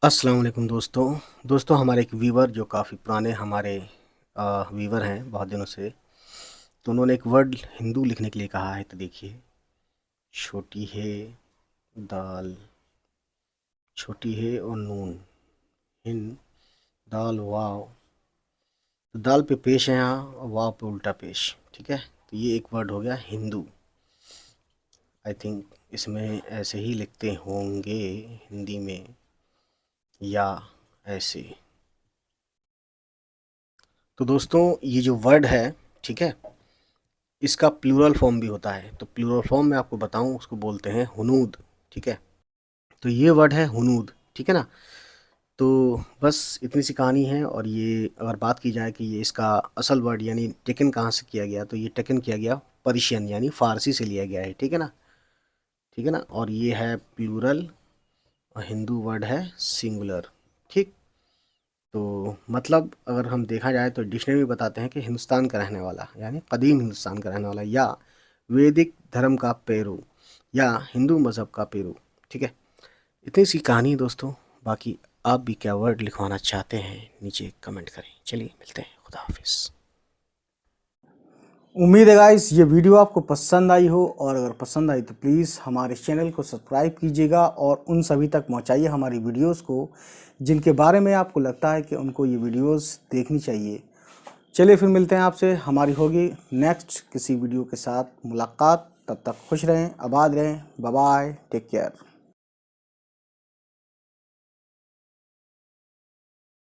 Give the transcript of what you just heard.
अस्सलाम वालेकुम दोस्तों हमारे एक वीवर जो काफ़ी पुराने हमारे वीवर हैं बहुत दिनों से। तो उन्होंने एक वर्ड हिंदू लिखने के लिए कहा है। तो देखिए, छोटी है दाल, छोटी है और नून, हिंद दाल वाव। तो दाल पे पेश है यहाँ और वाव पे उल्टा पेश। ठीक है, तो ये एक वर्ड हो गया हिंदू। आई थिंक इसमें ऐसे ही लिखते होंगे हिंदी में, या ऐसे। तो दोस्तों ये जो वर्ड है, ठीक है, इसका प्लूरल फॉर्म भी होता है। तो प्लूरल फॉर्म मैं आपको बताऊं, उसको बोलते हैं हुनूद। ठीक है, तो ये वर्ड है हुनूद। ठीक है ना। तो बस इतनी सी कहानी है। और ये अगर बात की जाए कि ये इसका असल वर्ड यानी टेकन कहाँ से किया गया, तो ये टेकन किया गया पर्शियन यानी फ़ारसी से लिया गया है। ठीक है ना, ठीक है ना। और ये है प्लूरल और हिंदू वर्ड है सिंगुलर। ठीक। तो मतलब अगर हम देखा जाए तो डिक्शनरी में बताते हैं कि हिंदुस्तान का रहने वाला यानी कदीम हिंदुस्तान का रहने वाला, या वैदिक धर्म का पेरू, या हिंदू मज़हब का पेरू। ठीक है, इतनी सी कहानी है दोस्तों। बाकी आप भी क्या वर्ड लिखवाना चाहते हैं नीचे कमेंट करें। चलिए मिलते हैं, खुदा हाफिज़। उम्मीद है गाइस ये वीडियो आपको पसंद आई हो, और अगर पसंद आई तो प्लीज़ हमारे चैनल को सब्सक्राइब कीजिएगा और उन सभी तक पहुंचाइए हमारी वीडियोस को जिनके बारे में आपको लगता है कि उनको ये वीडियोस देखनी चाहिए। चलिए फिर मिलते हैं आपसे, हमारी होगी नेक्स्ट किसी वीडियो के साथ मुलाकात। तब तक खुश रहें, आबाद रहें, बाय बाय, टेक केयर।